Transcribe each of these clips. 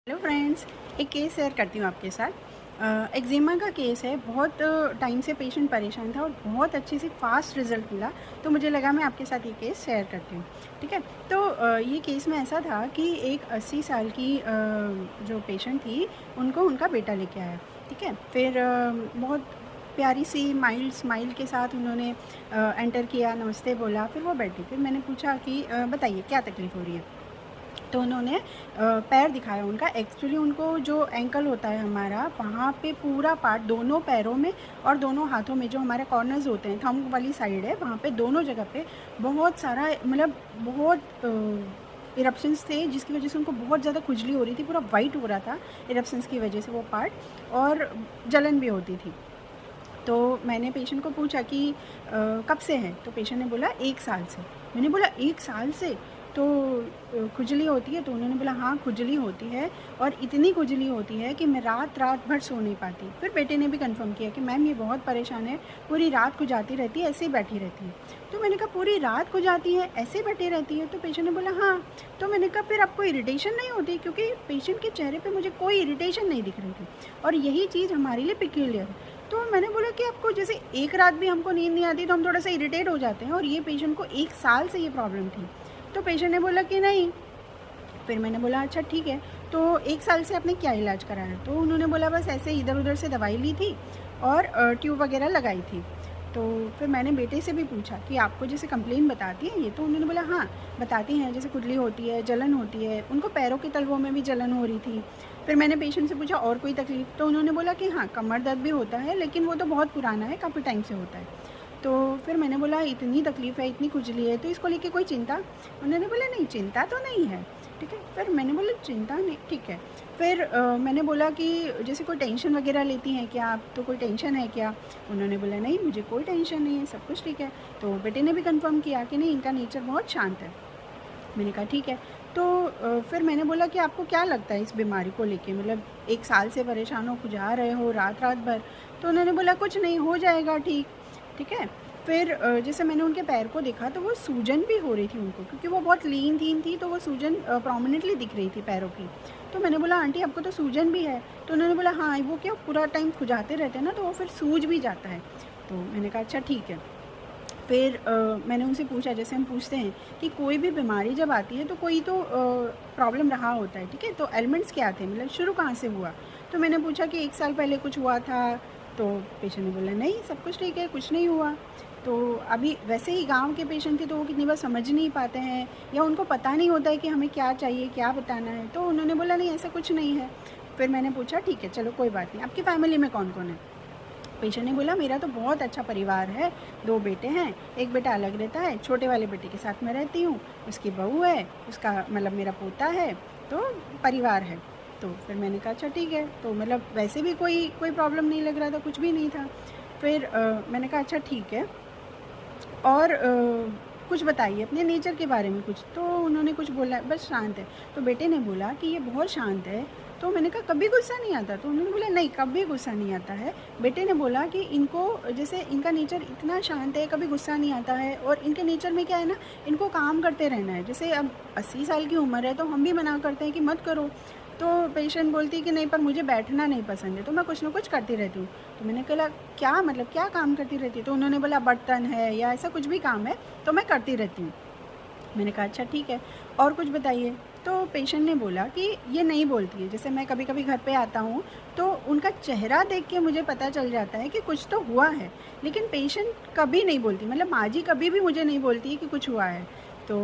Hello friends, एक case share करती हूँ आपके साथ। एक्जिमा का केस है। बहुत टाइम से पेशेंट परेशान था और बहुत अच्छे से फास्ट रिज़ल्ट मिला, तो मुझे लगा मैं आपके साथ ये केस शेयर करती हूँ। ठीक है, तो ये केस में ऐसा था कि एक 80 साल की जो पेशेंट थी, उनको उनका बेटा लेके आया। ठीक है, फिर बहुत प्यारी सी माइल्ड स्माइल के साथ उन्होंने एंटर किया, नमस्ते बोला, फिर वो बैठी। फिर मैंने पूछा कि बताइए क्या तकलीफ़ हो रही है। तो उन्होंने पैर दिखाया उनका। एक्चुअली उनको जो एंकल होता है हमारा, वहाँ पे पूरा पार्ट दोनों पैरों में और दोनों हाथों में जो हमारे कॉर्नर्स होते हैं, थंब वाली साइड है, वहाँ पे दोनों जगह पे बहुत सारा मतलब बहुत इरप्शंस थे, जिसकी वजह से उनको बहुत ज़्यादा खुजली हो रही थी, पूरा वाइट हो रहा था इरप्शंस की वजह से वो पार्ट, और जलन भी होती थी। तो मैंने पेशेंट को पूछा कि कब से है, तो पेशेंट ने बोला 1 साल से। मैंने बोला 1 साल से तो खुजली होती है? तो उन्होंने बोला हाँ, खुजली होती है, और इतनी खुजली होती है कि मैं रात भर सो नहीं पाती। फिर बेटे ने भी कंफर्म किया कि मैम ये बहुत परेशान है, पूरी रात खुजाती रहती है, ऐसे ही बैठी रहती है। तो मैंने कहा पूरी रात खुजाती है, ऐसे बैठी रहती है? तो पेशेंट ने बोला हाँ। तो मैंने कहा फिर आपको इरिटेशन नहीं होती? क्योंकि पेशेंट के चेहरे पे मुझे कोई इरिटेशन नहीं दिख रही थी, और यही चीज़ हमारे लिए पिक्यूलियर है। तो मैंने बोला कि आपको जैसे एक रात भी हमको नींद नहीं आती तो हम थोड़ा सा इरिटेट हो जाते हैं, और ये पेशेंट को 1 साल से ये प्रॉब्लम थी। तो पेशेंट ने बोला कि नहीं। फिर मैंने बोला अच्छा ठीक है, तो 1 साल से आपने क्या इलाज कराया? तो उन्होंने बोला बस ऐसे इधर उधर से दवाई ली थी और ट्यूब वगैरह लगाई थी। तो फिर मैंने बेटे से भी पूछा कि आपको जैसे कंप्लेन बताती है ये? तो उन्होंने बोला हाँ बताती हैं, जैसे खुजली होती है, जलन होती है, उनको पैरों के तलवों में भी जलन हो रही थी। फिर मैंने पेशेंट से पूछा और कोई तकलीफ़? तो उन्होंने बोला कि हाँ कमर दर्द भी होता है, लेकिन वो तो बहुत पुराना है, काफ़ी टाइम से होता है। तो फिर मैंने बोला इतनी तकलीफ़ है, इतनी खुजली है, तो इसको लेके कोई चिंता? उन्होंने बोला नहीं चिंता तो नहीं है। ठीक है, फिर मैंने बोला चिंता नहीं, ठीक है। फिर मैंने बोला कि जैसे कोई टेंशन वगैरह लेती हैं क्या आप? तो कोई टेंशन है क्या? उन्होंने बोला नहीं मुझे कोई टेंशन नहीं है, सब कुछ ठीक है। तो बेटे ने भी कंफर्म किया कि नहीं इनका नेचर बहुत शांत है। मैंने कहा ठीक है। तो फिर मैंने बोला कि आपको क्या लगता है इस बीमारी को लेके, मतलब 1 साल से परेशान हो, खुजा रहे हो रात भर? तो उन्होंने बोला कुछ नहीं, हो जाएगा ठीक। ठीक है, फिर जैसे मैंने उनके पैर को देखा तो वो सूजन भी हो रही थी उनको, क्योंकि वो बहुत लीन थीन थी, तो वो सूजन प्रोमिनेंटली दिख रही थी पैरों की। तो मैंने बोला आंटी आपको तो सूजन भी है? तो उन्होंने बोला हाँ वो क्या पूरा टाइम खुजाते रहते हैं ना, तो वो फिर सूज भी जाता है। तो मैंने कहा अच्छा ठीक है। फिर मैंने उनसे पूछा, जैसे हम पूछते हैं कि कोई भी बीमारी जब आती है तो कोई तो प्रॉब्लम रहा होता है, ठीक है, तो एलिमेंट्स क्या थे, मतलब शुरू कहाँ से हुआ? तो मैंने पूछा कि 1 साल पहले कुछ हुआ था? तो पेशेंट ने बोला नहीं सब कुछ ठीक है, कुछ नहीं हुआ। तो अभी वैसे ही गांव के पेशेंट थे तो वो कितनी बार समझ नहीं पाते हैं, या उनको पता नहीं होता है कि हमें क्या चाहिए, क्या बताना है। तो उन्होंने बोला नहीं ऐसा कुछ नहीं है। फिर मैंने पूछा ठीक है चलो कोई बात नहीं, आपकी फैमिली में कौन कौन है? पेशेंट ने बोला मेरा तो बहुत अच्छा परिवार है, 2 बेटे हैं, एक बेटा अलग रहता है, छोटे वाले बेटे के साथ मैं रहती हूँ, उसकी बहू है, उसका मतलब मेरा पोता है, तो परिवार है। तो फिर मैंने कहा अच्छा ठीक है। तो मतलब वैसे भी कोई प्रॉब्लम नहीं लग रहा था, कुछ भी नहीं था। फिर मैंने कहा अच्छा ठीक है, और कुछ बताइए अपने नेचर के बारे में कुछ। तो उन्होंने कुछ बोला बस शांत है। तो बेटे ने बोला कि ये बहुत शांत है। तो मैंने कहा कभी गुस्सा नहीं आता? तो उन्होंने बोला नहीं कभी गुस्सा नहीं आता है। बेटे ने बोला कि इनको जैसे इनका नेचर इतना शांत है, कभी गुस्सा नहीं आता है, और इनके नेचर में क्या है ना, इनको काम करते रहना है। जैसे अब 80 साल की उम्र है तो हम भी मना करते हैं कि मत करो, तो पेशेंट बोलती कि नहीं पर मुझे बैठना नहीं पसंद है, तो मैं कुछ ना कुछ करती रहती हूँ। तो मैंने कहा क्या मतलब क्या काम करती रहती है? तो उन्होंने बोला बर्तन है या ऐसा कुछ भी काम है तो मैं करती रहती हूँ। मैंने कहा अच्छा ठीक है, और कुछ बताइए। तो पेशेंट ने बोला कि ये नहीं बोलती है, जैसे मैं कभी कभी घर पे आता हूँ तो उनका चेहरा देख के मुझे पता चल जाता है कि कुछ तो हुआ है, लेकिन पेशेंट कभी नहीं बोलती, मतलब माँ जी कभी भी मुझे नहीं बोलती है कि कुछ हुआ है। तो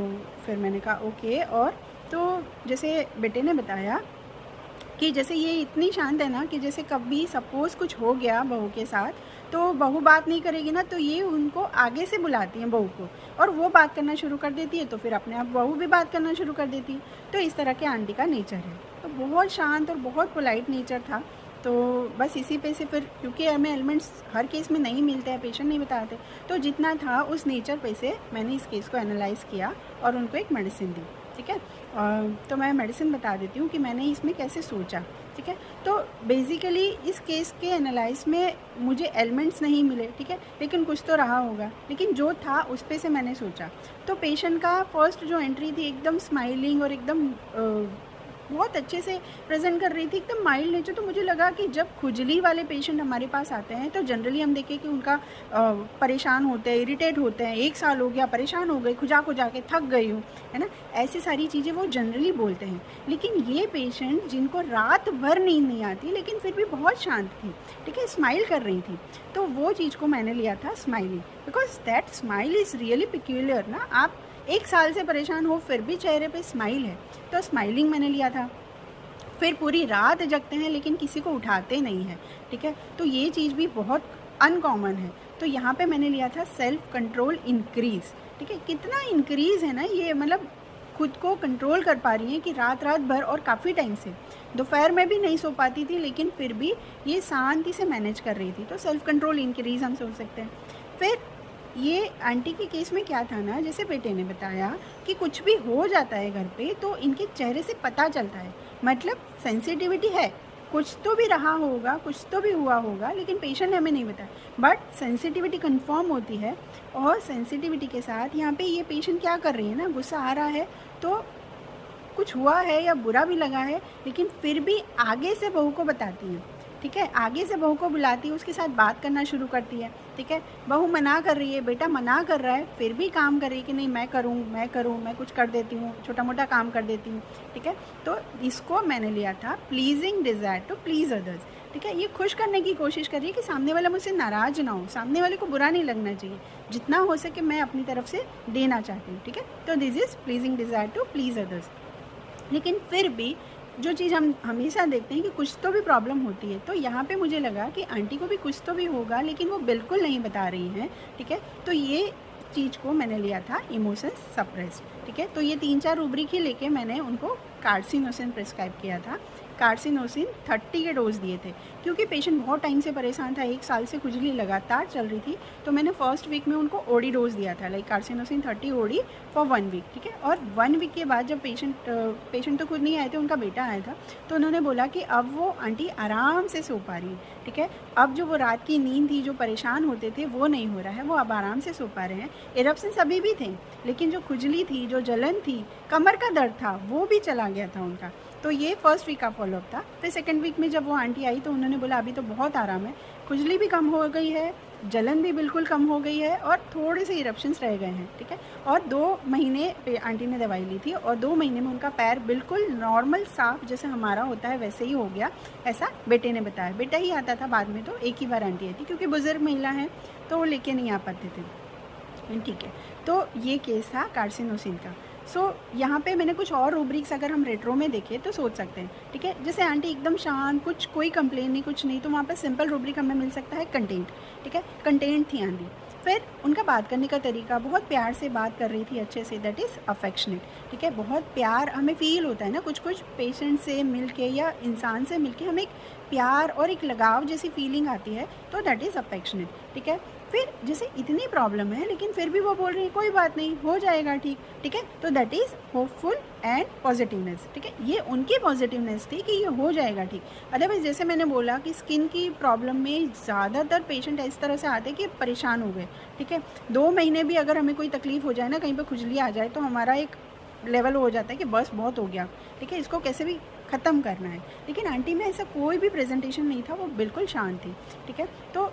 फिर मैंने कहा ओके। और तो जैसे बेटे ने बताया कि जैसे ये इतनी शांत है ना, कि जैसे कभी सपोज़ कुछ हो गया बहू के साथ, तो बहू बात नहीं करेगी ना, तो ये उनको आगे से बुलाती हैं बहू को, और वो बात करना शुरू कर देती है, तो फिर अपने आप बहू भी बात करना शुरू कर देती है। तो इस तरह के आंटी का नेचर है, तो बहुत शांत और बहुत पोलाइट नेचर था। तो बस इसी पे से फिर, क्योंकि हमें एलिमेंट्स हर केस में नहीं मिलते हैं, पेशेंट नहीं बताते, तो जितना था उस नेचर पे से मैंने इस केस को एनालाइज़ किया और उनको एक मेडिसिन दी। ठीक है, तो मैं मेडिसिन बता देती हूँ कि मैंने इसमें कैसे सोचा। ठीक है, तो बेसिकली इस केस के एनालाइज में मुझे एलिमेंट्स नहीं मिले, ठीक है, लेकिन कुछ तो रहा होगा, लेकिन जो था उस पे से मैंने सोचा। तो पेशेंट का फर्स्ट जो एंट्री थी एकदम स्माइलिंग और एकदम बहुत अच्छे से प्रेजेंट कर रही थी, एकदम माइल्ड नेचर। तो मुझे लगा कि जब खुजली वाले पेशेंट हमारे पास आते हैं तो जनरली हम देखें कि उनका परेशान होते हैं, इरिटेट होते हैं, 1 साल हो गया परेशान हो गई, खुजा खुजा के थक गई हूँ, है ना, ऐसी सारी चीज़ें वो जनरली बोलते हैं। लेकिन ये पेशेंट जिनको रात भर नींद नहीं आती लेकिन फिर भी बहुत शांत थी, ठीक है, स्माइल कर रही थी, तो वो चीज़ को मैंने लिया था smiling, because that smile is really peculiar ना। आप 1 साल से परेशान हो फिर भी चेहरे पे स्माइल है, तो स्माइलिंग मैंने लिया था। फिर पूरी रात जगते हैं लेकिन किसी को उठाते नहीं हैं, ठीक है, तो ये चीज़ भी बहुत अनकॉमन है। तो यहाँ पे मैंने लिया था सेल्फ कंट्रोल इंक्रीज़, ठीक है, कितना इंक्रीज़ है ना ये, मतलब खुद को कंट्रोल कर पा रही हैं कि रात रात भर और काफ़ी टाइम से, दोपहर में भी नहीं सो पाती थी लेकिन फिर भी ये शांति से मैनेज कर रही थी, तो सेल्फ कंट्रोल इंक्रीज़ हम सोच सकते हैं। फिर ये आंटी के केस में क्या था ना, जैसे बेटे ने बताया कि कुछ भी हो जाता है घर पे तो इनके चेहरे से पता चलता है, मतलब सेंसिटिविटी है, कुछ तो भी रहा होगा, कुछ तो भी हुआ होगा, लेकिन पेशेंट ने हमें नहीं बताया, बट सेंसिटिविटी कंफर्म होती है। और सेंसिटिविटी के साथ यहाँ पे ये पेशेंट क्या कर रही है ना, गुस्सा आ रहा है तो कुछ हुआ है या बुरा भी लगा है, लेकिन फिर भी आगे से बहू को बताती है, ठीक है, आगे से बहू को बुलाती है, उसके साथ बात करना शुरू करती है, ठीक है। बहू मना कर रही है, बेटा मना कर रहा है, फिर भी काम कर रही है कि नहीं मैं करूँ मैं करूँ, मैं कुछ कर देती हूँ, छोटा मोटा काम कर देती हूँ, ठीक है। तो इसको मैंने लिया था pleasing desire to please others, ठीक है, ये खुश करने की कोशिश कर रही है कि सामने वाला मुझसे नाराज़ ना हो, सामने वाले को बुरा नहीं लगना चाहिए, जितना हो सके मैं अपनी तरफ से देना चाहती हूँ, ठीक है। तो this is pleasing desire to please others. लेकिन फिर भी जो चीज़ हम हमेशा देखते हैं कि कुछ तो भी प्रॉब्लम होती है, तो यहाँ पे मुझे लगा कि आंटी को भी कुछ तो भी होगा लेकिन वो बिल्कुल नहीं बता रही हैं, ठीक है। तो ये चीज़ को मैंने लिया था इमोशंस सप्रेस्ड, ठीक है। तो ये 3-4 रूब्रिक ही लेके मैंने उनको कार्सिनोसिन प्रिस्क्राइब किया था। कार्सिनोसिन 30 के डोज दिए थे क्योंकि पेशेंट बहुत टाइम से परेशान था, 1 साल से खुजली लगातार चल रही थी, तो मैंने फर्स्ट वीक में उनको ओडी डोज दिया था, like carcinosin 30 OD for 1 week, ठीक है। और 1 वीक के बाद जब पेशेंट तो खुद नहीं आए थे, उनका बेटा आया था, तो उन्होंने बोला कि अब वो आंटी आराम से सो पा रही है, ठीक है। अब जो वो रात की नींद थी, जो परेशान होते थे, वो नहीं हो रहा है, वो अब आराम से सो पा रहे हैं। इरप्शंस अभी भी थे लेकिन जो खुजली थी, जो जलन थी, कमर का दर्द था, वो भी चला गया था उनका। तो ये फर्स्ट वीक का फॉलोअप था। फिर सेकंड वीक में जब वो आंटी आई तो उन्होंने बोला अभी तो बहुत आराम है, खुजली भी कम हो गई है, जलन भी बिल्कुल कम हो गई है और थोड़े से इरप्शंस रह गए हैं, ठीक है। और 2 महीने पे आंटी ने दवाई ली थी और 2 महीने में उनका पैर बिल्कुल नॉर्मल साफ जैसे हमारा होता है वैसे ही हो गया, ऐसा बेटे ने बताया। बेटा ही आता था बाद में, तो एक ही बार आंटी आई थी क्योंकि बुजुर्ग महिला हैं तो वो लेके नहीं आ पाते थे, ठीक है। तो ये केस था कार्सिनोसिन का। यहाँ पे मैंने कुछ और रूब्रिक्स अगर हम रेट्रो में देखें तो सोच सकते हैं, ठीक है। जैसे आंटी एकदम शांत, कुछ कोई कंप्लेन नहीं, कुछ नहीं, तो वहाँ पे सिंपल रूब्रिक हमें मिल सकता है कंटेंट, ठीक है, कंटेंट थी आंटी। फिर उनका बात करने का तरीका, बहुत प्यार से बात कर रही थी अच्छे से, दैट इज़ अफेक्शनेट, ठीक है। बहुत प्यार हमें फील होता है ना, कुछ कुछ पेशेंट से मिलके या इंसान से मिलके हमें एक प्यार और एक लगाव जैसी फीलिंग आती है, तो दैट इज़ अफेक्शनेट, ठीक है। फिर जैसे इतनी प्रॉब्लम है लेकिन फिर भी वो बोल रही है कोई बात नहीं, हो जाएगा ठीक, ठीक है, तो that is hopeful and positiveness, ठीक है। ये उनकी पॉजिटिवनेस थी कि ये हो जाएगा ठीक। अदरवाइज जैसे मैंने बोला कि स्किन की प्रॉब्लम में ज़्यादातर पेशेंट इस तरह से आते हैं कि परेशान हो गए, ठीक है। 2 महीने भी अगर हमें कोई तकलीफ़ हो जाए ना, कहीं पर खुजली आ जाए, तो हमारा एक लेवल हो जाता है कि बस बहुत हो गया, ठीक है, इसको कैसे भी ख़त्म करना है। लेकिन आंटी में ऐसा कोई भी प्रेजेंटेशन नहीं था, वो बिल्कुल शांत थी, ठीक है। तो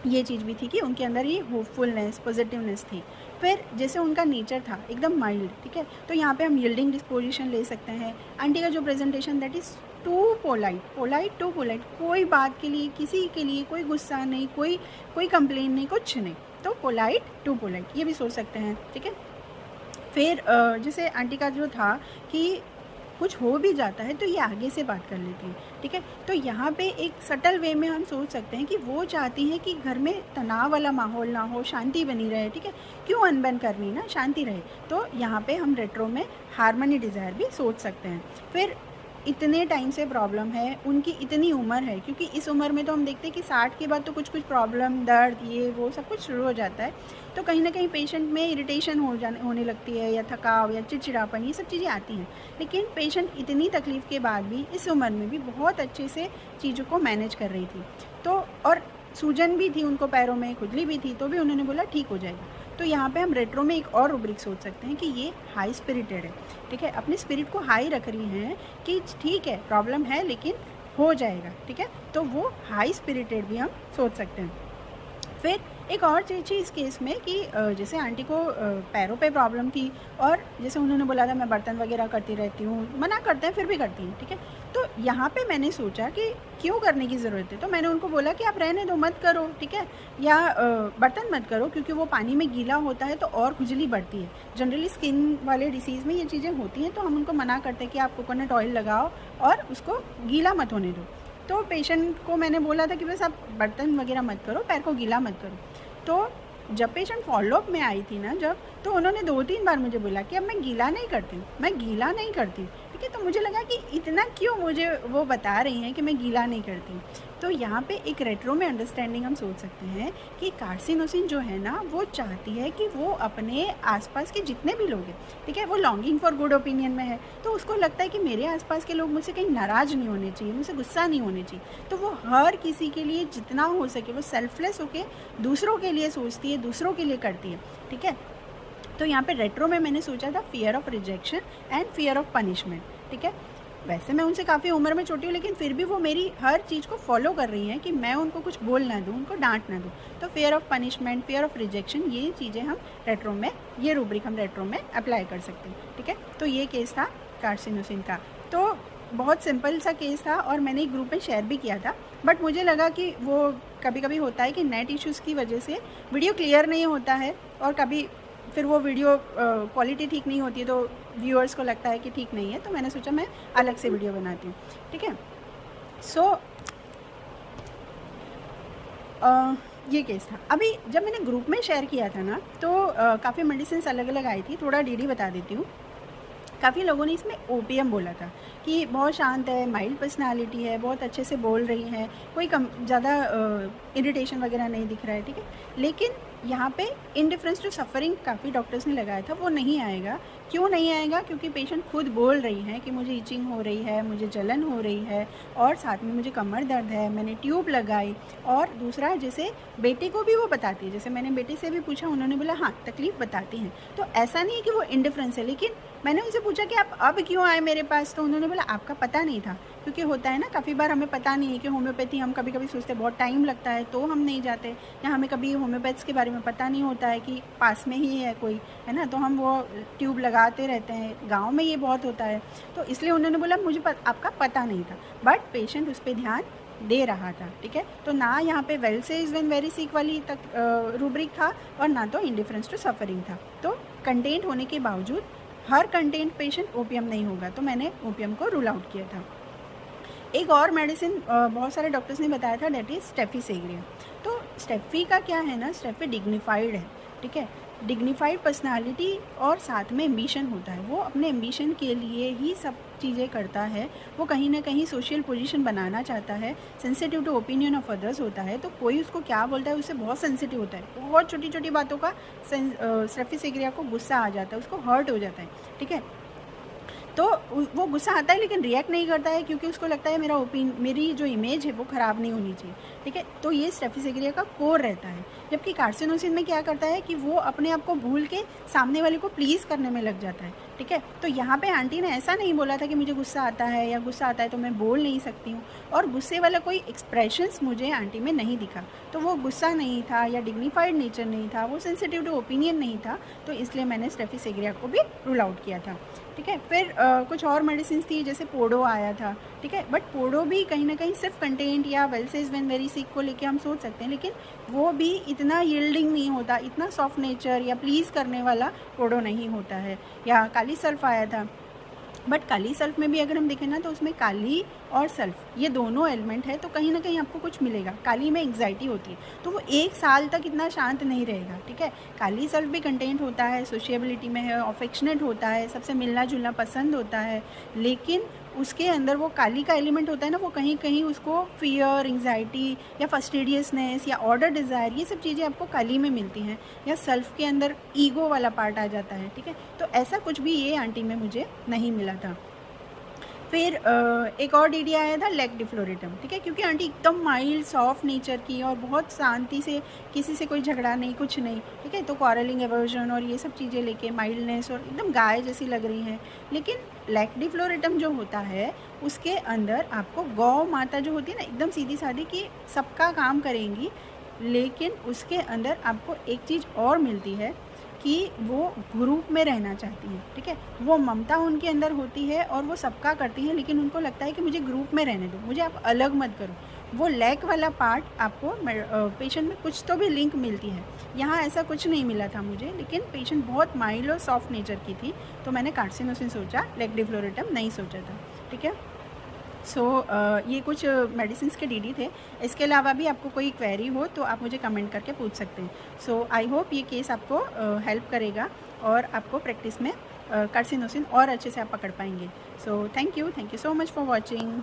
ये चीज़ भी थी कि उनके अंदर ये होपफुलनेस, पॉजिटिवनेस थी। फिर जैसे उनका नेचर था एकदम माइल्ड, ठीक है, तो यहाँ पे हम यील्डिंग डिस्पोजिशन ले सकते हैं। आंटी का जो presentation that is too polite, polite too polite, कोई बात के लिए, किसी के लिए कोई गुस्सा नहीं, कोई कंप्लेन नहीं, कुछ नहीं, तो पोलाइट टू पोलाइट, ये भी सोच सकते हैं, ठीक है। फिर जैसे आंटी का जो था कि कुछ हो भी जाता है तो ये आगे से बात कर लेती हैं, ठीक है। तो यहाँ पे एक सटल वे में हम सोच सकते हैं कि वो चाहती हैं कि घर में तनाव वाला माहौल ना हो, शांति बनी रहे, ठीक है, क्यों अनबन करनी ना, शांति रहे। तो यहाँ पे हम रेट्रो में हार्मनी डिज़ायर भी सोच सकते हैं। फिर इतने टाइम से प्रॉब्लम है, उनकी इतनी उम्र है, क्योंकि इस उम्र में तो हम देखते हैं कि 60 के बाद तो कुछ कुछ प्रॉब्लम, दर्द, ये वो सब कुछ शुरू हो जाता है, तो कहीं ना कहीं पेशेंट में इरिटेशन होने लगती है, या थकाव या चिड़चिड़ापन, ये सब चीज़ें आती हैं। लेकिन पेशेंट इतनी तकलीफ़ के बाद भी इस उम्र में भी बहुत अच्छे से चीज़ों को मैनेज कर रही थी। तो और सूजन भी थी उनको, पैरों में खुजली भी थी, तो भी उन्होंने बोला ठीक हो जाएगा। तो यहाँ पे हम रेट्रो में एक और रूब्रिक सोच सकते हैं कि ये हाई स्पिरिटेड है, ठीक है, अपने स्पिरिट को हाई रख रही हैं कि ठीक है प्रॉब्लम है लेकिन हो जाएगा, ठीक है, तो वो हाई स्पिरिटेड भी हम सोच सकते हैं। फिर एक और चीज़ इस केस में कि जैसे आंटी को पैरों पे प्रॉब्लम थी और जैसे उन्होंने बोला था मैं बर्तन वगैरह करती रहती हूँ, मना करते हैं फिर भी करती हैं, ठीक है, तो यहाँ पे मैंने सोचा कि क्यों करने की ज़रूरत है, तो मैंने उनको बोला कि आप रहने दो, मत करो, ठीक है, या बर्तन मत करो क्योंकि वो पानी में गीला होता है तो और खुजली बढ़ती है। जनरली स्किन वाले डिसीज़ में ये चीज़ें होती हैं, तो हम उनको मना करते हैं कि आप कोकोनट ऑयल लगाओ और उसको गीला मत होने दो। तो पेशेंट को मैंने बोला था कि बस आप बर्तन वगैरह मत करो, पैर को गीला मत करो। तो जब पेशेंट फॉलोअप में आई थी ना जब, तो उन्होंने 2-3 बार मुझे बोला कि अब मैं गीला नहीं करती हूँ, मैं गीला नहीं करती, ठीक है, तो मुझे लगा कि इतना क्यों मुझे वो बता रही हैं कि मैं गीला नहीं करती। तो यहाँ पे एक रेट्रो में अंडरस्टैंडिंग हम सोच सकते हैं कि कार्सिनोसिन जो है ना वो चाहती है कि वो अपने आसपास के जितने भी लोग हैं, ठीक है, वो लॉन्गिंग फॉर गुड ओपिनियन में है, तो उसको लगता है कि मेरे आसपास के लोग मुझसे कहीं नाराज़ नहीं होने चाहिए, मुझसे गुस्सा नहीं होने चाहिए, तो वो हर किसी के लिए जितना हो सके वो सेल्फलेस होके दूसरों के लिए सोचती है, दूसरों के लिए करती है, ठीक है। तो यहाँ पे रेट्रो में मैंने सोचा था fear of rejection and fear of punishment, ठीक है। वैसे मैं उनसे काफ़ी उम्र में छोटी हूँ लेकिन फिर भी वो मेरी हर चीज़ को फॉलो कर रही हैं कि मैं उनको कुछ बोल ना दूँ, उनको डांट ना दूँ। तो fear of punishment, fear of rejection, ये चीज़ें हम रेट्रो में, ये रूब्रिक हम रेट्रो में अप्लाई कर सकते हैं, ठीक है। तो ये केस था कार्सिनोसिन का। तो बहुत सिंपल सा केस था और मैंने एक ग्रुप में शेयर भी किया था, बट मुझे लगा कि वो कभी कभी होता है कि नेट इश्यूज़ की वजह से वीडियो क्लियर नहीं होता है और कभी फिर वो वीडियो क्वालिटी ठीक नहीं होती है तो व्यूअर्स को लगता है कि ठीक नहीं है, तो मैंने सोचा मैं अलग से वीडियो बनाती हूँ, ठीक है। सो ये केस था। अभी जब मैंने ग्रुप में शेयर किया था ना तो काफ़ी मेडिसिन अलग अलग आई थी, थोड़ा डीडी बता देती हूँ। काफ़ी लोगों ने इसमें ओपीएम बोला था कि बहुत शांत है, माइल्ड पर्सनालिटी है, बहुत अच्छे से बोल रही है, कोई कम ज़्यादा इरिटेशन वगैरह नहीं दिख रहा है, ठीक है। लेकिन यहाँ पे इंडिफरेंस टू सफरिंग काफ़ी डॉक्टर्स ने लगाया था, वो नहीं आएगा। क्यों नहीं आएगा? क्योंकि पेशेंट खुद बोल रही है कि मुझे इचिंग हो रही है, मुझे जलन हो रही है और साथ में मुझे कमर दर्द है, मैंने ट्यूब लगाई। और दूसरा, जैसे बेटे को भी वो बताती है, जैसे मैंने बेटे से भी पूछा, उन्होंने बोला हाँ तकलीफ़ बताती हैं। तो ऐसा नहीं है कि वो इंडिफरेंस है, लेकिन मैंने उनसे पूछा कि आप अब क्यों आए मेरे पास, तो उन्होंने बोला आपका पता नहीं था। क्योंकि होता है ना, काफ़ी बार हमें पता नहीं है कि होम्योपैथी, हम कभी कभी सोचते बहुत टाइम लगता है तो हम नहीं जाते, या हमें कभी होम्योपैथ्स के बारे में पता नहीं होता है कि पास में ही है कोई, है ना, तो हम वो ट्यूब लगाते रहते हैं। गांव में ये बहुत होता है, तो इसलिए उन्होंने बोला मुझे आपका पता नहीं था, बट पेशेंट उस पर ध्यान दे रहा था, ठीक है। तो ना यहाँ पे वेल से इज़ व्हेन वेरी सिक वाली तक रूब्रिक था और ना तो इंडिफरेंस टू सफरिंग था। तो कंटेंट होने के बावजूद हर कंटेंट पेशेंट ओपीएम नहीं होगा, तो मैंने ओपीएम को रूल आउट किया था। एक और मेडिसिन बहुत सारे डॉक्टर्स ने बताया था, डेट इज़ स्टेफी सेग्रिया। तो स्टेफी का क्या है ना, स्टेफी डिग्निफाइड है, ठीक है, डिग्निफाइड पर्सनालिटी और साथ में एम्बिशन होता है। वो अपने एम्बिशन के लिए ही सब चीज़ें करता है, वो कहीं ना कहीं सोशल पोजीशन बनाना चाहता है, sensitive to opinion of others होता है। तो कोई उसको क्या बोलता है उससे बहुत सेंसिटिव होता है, बहुत छोटी छोटी बातों का स्टेफी सेग्रिया को गुस्सा आ जाता है, उसको हर्ट हो जाता है, ठीक है। तो वो गुस्सा आता है लेकिन रिएक्ट नहीं करता है, क्योंकि उसको लगता है मेरी जो इमेज है वो ख़राब नहीं होनी चाहिए, ठीक है। तो ये स्टेफी सेग्रिया का कोर रहता है। जबकि कार्सिनोसिन में क्या करता है कि वो अपने आप को भूल के सामने वाले को प्लीज़ करने में लग जाता है, ठीक है। तो यहाँ पे आंटी ने ऐसा नहीं बोला था कि मुझे गुस्सा आता है या गुस्सा आता है तो मैं बोल नहीं सकती हूँ, और गुस्से वाला कोई एक्सप्रेशंस मुझे आंटी में नहीं दिखा। तो वो गुस्सा नहीं था या डिग्निफाइड नेचर नहीं था, वो सेंसिटिव टू ओपिनियन नहीं था, तो इसलिए मैंने स्टेफी सेग्रिया को भी रूल आउट किया था, ठीक है। फिर कुछ और मेडिसिन थी, जैसे पोडो आया था, ठीक है, बट पोडो भी कहीं ना कहीं सिर्फ कंटेंट या वेल से इज़ व्हेन वेरी सिक को लेके हम सोच सकते हैं, लेकिन वो भी इतना यील्डिंग नहीं होता, इतना सॉफ्ट नेचर या प्लीज़ करने वाला पोडो नहीं होता है। या काली सल्फ आया था, बट काली सल्फ में भी अगर हम देखें ना तो उसमें काली और सल्फ ये दोनों एलिमेंट है, तो कहीं ना कहीं आपको कुछ मिलेगा। काली में एंग्जाइटी होती है तो वो 1 साल तक इतना शांत नहीं रहेगा, ठीक है। काली सल्फ भी कंटेंट होता है, सोशिएबिलिटी में है, अफेक्शनेट होता है, सबसे मिलना जुलना पसंद होता है, लेकिन उसके अंदर वो काली का एलिमेंट होता है ना, वो कहीं कहीं उसको फियर, एंग्जाइटी या फस्टिडियसनेस या ऑर्डर डिज़ायर, ये सब चीज़ें आपको काली में मिलती हैं। या सल्फ के अंदर ईगो वाला पार्ट आ जाता है, ठीक है। तो ऐसा कुछ भी ये आंटी में मुझे नहीं मिला था। फिर एक और डीडी आया था लेग डिफ्लोरेटम, ठीक है, क्योंकि आंटी एकदम माइल्ड सॉफ्ट नेचर की और बहुत शांति से, किसी से कोई झगड़ा नहीं, कुछ नहीं, ठीक है, तो क्वारलिंग एवर्जन और ये सब चीज़ें लेके माइल्डनेस और एकदम गाय जैसी लग रही हैं। लेकिन लेग डिफ्लोरेटम जो होता है उसके अंदर आपको गौ माता जो होती है ना, एकदम सीधी सादी की सबका काम करेंगी, लेकिन उसके अंदर आपको एक चीज़ और मिलती है कि वो ग्रुप में रहना चाहती हैं, ठीक है, वो ममता उनके अंदर होती है और वो सबका करती हैं, लेकिन उनको लगता है कि मुझे ग्रुप में रहने दो, मुझे आप अलग मत करो। वो लेग वाला पार्ट आपको पेशेंट में कुछ तो भी लिंक मिलती है। यहाँ ऐसा कुछ नहीं मिला था मुझे, लेकिन पेशेंट बहुत माइल्ड और सॉफ्ट नेचर की थी, तो मैंने कार्सिनोसिन सोचा, लेग डिफ्लोरेटम नहीं सोचा था, ठीक है। सो ये कुछ मेडिसिन के डीडी थे। इसके अलावा भी आपको कोई क्वेरी हो तो आप मुझे कमेंट करके पूछ सकते हैं। सो आई होप ये केस आपको हेल्प करेगा और आपको प्रैक्टिस में कार्सिनोसिन और अच्छे से आप पकड़ पाएंगे। So thank you so much for watching.